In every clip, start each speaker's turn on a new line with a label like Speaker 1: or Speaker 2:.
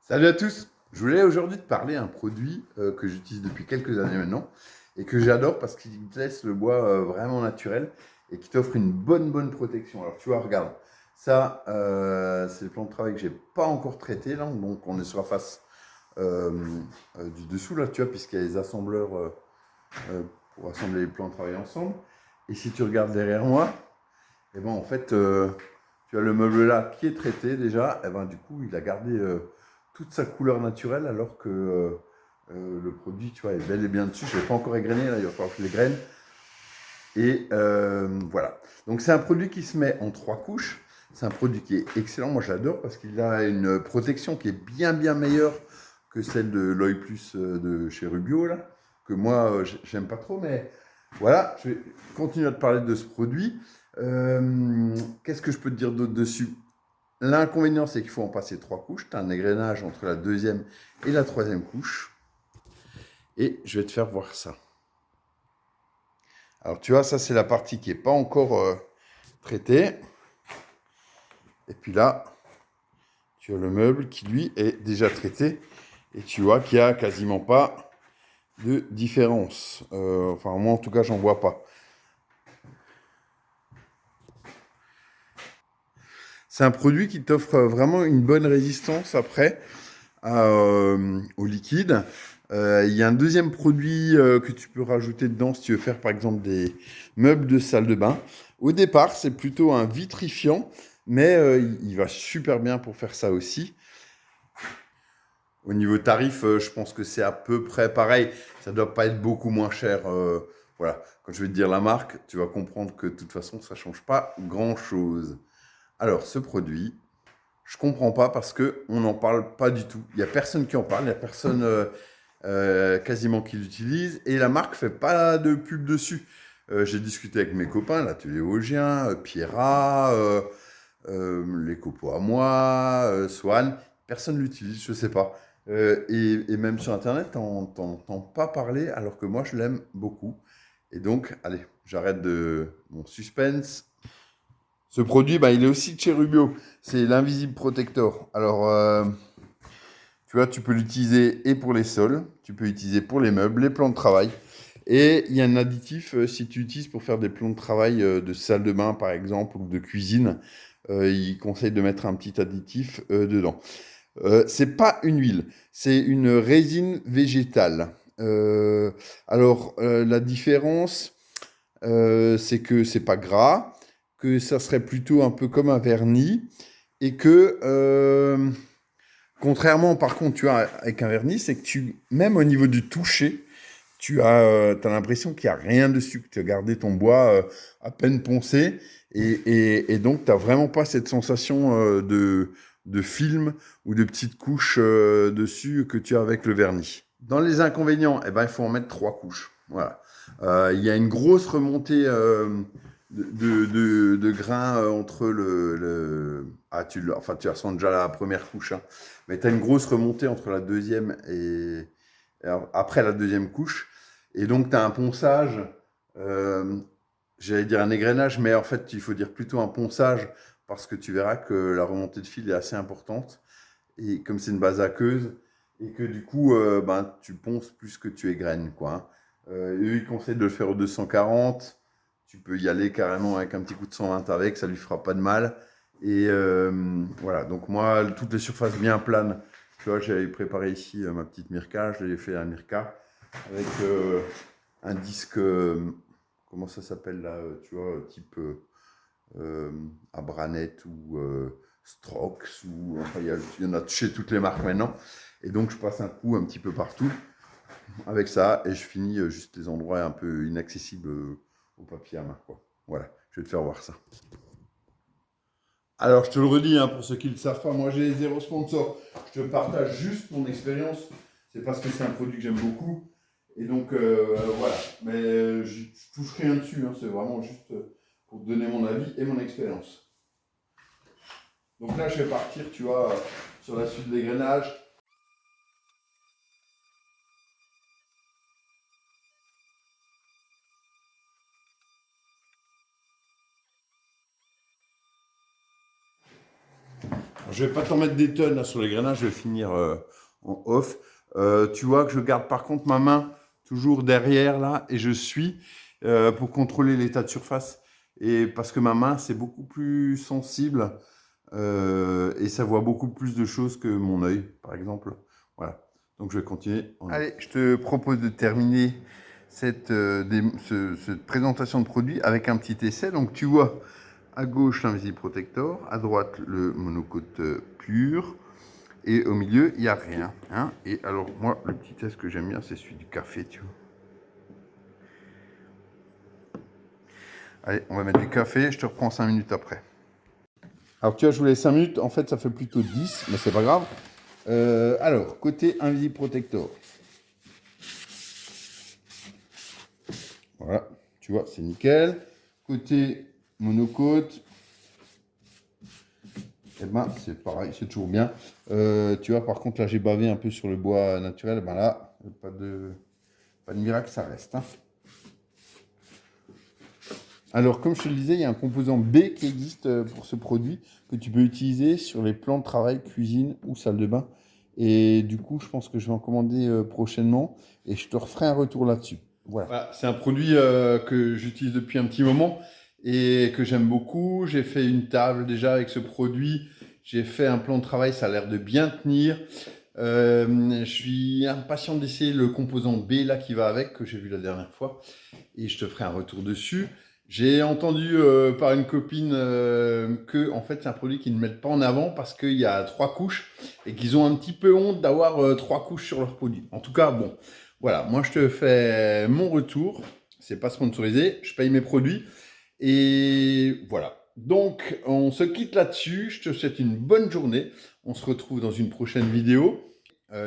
Speaker 1: Salut à tous! Je voulais aujourd'hui te parler d'un produit que j'utilise depuis quelques années maintenant et que j'adore parce qu'il te laisse le bois vraiment naturel et qui t'offre une bonne protection. Alors tu vois, regarde, ça c'est le plan de travail que j'ai pas encore traité là, donc on est sur la face euh, du dessous là, tu vois, puisqu'il y a les assembleurs pour assembler les plans de travail ensemble. Et si tu regardes derrière moi, et ben en fait, tu as le meuble là qui est traité déjà. Et ben du coup, il a gardé toute sa couleur naturelle alors que le produit, tu vois, est bel et bien dessus. Je ne l'ai pas encore égrené, là, il va falloir que je l'égrène. Et voilà. Donc c'est un produit qui se met en 3 couches. C'est un produit qui est excellent. Moi, j'adore parce qu'il a une protection qui est bien meilleure que celle de l'Oil Plus de chez Rubio, là, que moi, j'aime pas trop. Mais voilà, je vais continuer à te parler de ce produit. Qu'est-ce que je peux te dire d'autre dessus? L'inconvénient, c'est qu'il faut en passer 3 couches. Tu as un égrenage entre la deuxième et la troisième couche. Et je vais te faire voir ça. Alors, tu vois, ça, c'est la partie qui n'est pas encore traitée. Et puis là, tu as le meuble qui, lui, est déjà traité. Et tu vois qu'il n'y a quasiment pas de différence. Enfin, moi, en tout cas, j'en vois pas. C'est un produit qui t'offre vraiment une bonne résistance après au liquide. Il y a un deuxième produit que tu peux rajouter dedans si tu veux faire par exemple des meubles de salle de bain. Au départ, c'est plutôt un vitrifiant, mais il va super bien pour faire ça aussi. Au niveau tarif, je pense que c'est à peu près pareil. Ça ne doit pas être beaucoup moins cher. Voilà. Quand je vais te dire la marque, tu vas comprendre que de toute façon, ça ne change pas grand-chose. Alors, ce produit, je ne comprends pas parce qu'on n'en parle pas du tout. Il n'y a personne qui en parle, il n'y a personne quasiment qui l'utilise. Et la marque ne fait pas de pub dessus. J'ai discuté avec mes copains, l'atelier Vosgien, Pierra, les copeaux à moi, Swan. Personne ne l'utilise, je ne sais pas. Et même sur Internet, t'entends pas parler alors que moi, je l'aime beaucoup. Et donc, allez, j'arrête de mon suspense. Ce produit, bah, il est aussi de chez Rubio. C'est l'Invisible Protector. Alors, tu vois, tu peux l'utiliser et pour les sols, tu peux l'utiliser pour les meubles, les plans de travail. Et il y a un additif, si tu utilises pour faire des plans de travail de salle de bain, par exemple, ou de cuisine, il conseille de mettre un petit additif dedans. C'est pas une huile, c'est une résine végétale. La différence, c'est que c'est pas gras, que ça serait plutôt un peu comme un vernis, et que contrairement, par contre, tu as avec un vernis, c'est que même au niveau du toucher, t'as l'impression qu'il n'y a rien dessus, que tu as gardé ton bois à peine poncé, et donc tu n'as vraiment pas cette sensation de film ou de petites couches dessus que tu as avec le vernis. Dans les inconvénients, eh ben, il faut en mettre 3 couches. Voilà. Il y a une grosse remontée de grains entre Ah, enfin, tu ressens déjà la première couche, hein. Mais tu as une grosse remontée entre la deuxième alors, après la deuxième couche. Et donc, tu as un ponçage, euh, j'allais dire un égrenage, mais en fait, il faut dire plutôt un ponçage parce que tu verras que la remontée de fil est assez importante. Et comme c'est une base aqueuse, et que du coup, ben, tu ponces plus que tu égrènes, quoi, hein. Eux, ils conseillent de le faire au 240. Tu peux y aller carrément avec un petit coup de 120 avec, ça lui fera pas de mal. Et voilà, donc moi, toutes les surfaces bien planes, tu vois, j'avais préparé ici ma petite Mirka, je l'ai fait un Mirka avec un disque, comment ça s'appelle là, tu vois, type Abranet ou Strox, ou enfin, il y en a chez toutes les marques maintenant. Et donc, je passe un coup un petit peu partout avec ça et je finis juste les endroits un peu inaccessibles au papier à main, quoi. Voilà, je vais te faire voir ça. Alors, je te le redis, hein, pour ceux qui ne le savent pas, moi j'ai zéro sponsor. Je te partage juste mon expérience. C'est parce que c'est un produit que j'aime beaucoup. Et donc, voilà. Mais je ne touche rien dessus, hein. C'est vraiment juste pour te donner mon avis et mon expérience. Donc là, je vais partir, tu vois, sur la suite de l'égrenage. je vais pas t'en mettre des tonnes là, sur les grainages, je vais finir en off. Tu vois que je garde par contre ma main toujours derrière là et je suis pour contrôler l'état de surface. Et parce que ma main, c'est beaucoup plus sensible et ça voit beaucoup plus de choses que mon œil, par exemple. Voilà. Donc je vais continuer. Allez, je te propose de terminer cette présentation de produit avec un petit essai. Donc tu vois à gauche l'Invisible Protector, à droite le monocote pur. Et au milieu, il n'y a rien. Hein. Et alors, moi, le petit test que j'aime bien, c'est celui du café, tu vois. Allez, on va mettre du café. Je te reprends 5 minutes après. Alors, tu vois, je voulais 5 minutes. En fait, ça fait plutôt 10, mais c'est pas grave. Alors, côté Invisible Protector. Voilà, tu vois, c'est nickel. Côté monocote. Eh ben, c'est pareil, c'est toujours bien. Tu vois, par contre, là, j'ai bavé un peu sur le bois naturel. Ben là, pas de miracle, ça reste. Hein. Alors, comme je te le disais, il y a un composant B qui existe pour ce produit que tu peux utiliser sur les plans de travail, cuisine ou salle de bain. Et du coup, je pense que je vais en commander prochainement et je te referai un retour là-dessus. Voilà, c'est un produit que j'utilise depuis un petit moment et que j'aime beaucoup. J'ai fait une table déjà avec ce produit. J'ai fait un plan de travail, ça a l'air de bien tenir. Je suis impatient d'essayer le composant B là qui va avec, que j'ai vu la dernière fois. Et je te ferai un retour dessus. J'ai entendu par une copine que en fait c'est un produit qu'ils ne mettent pas en avant parce qu'il y a 3 couches et qu'ils ont un petit peu honte d'avoir 3 couches sur leur produit. En tout cas, bon, voilà, moi je te fais mon retour. C'est pas sponsorisé, je paye mes produits et voilà. Donc on se quitte là-dessus. Je te souhaite une bonne journée. On se retrouve dans une prochaine vidéo.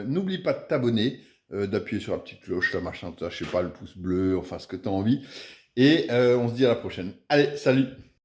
Speaker 1: N'oublie pas de t'abonner, d'appuyer sur la petite cloche, la machin, je sais pas, le pouce bleu, enfin ce que tu as envie. Et on se dit à la prochaine. Allez, salut!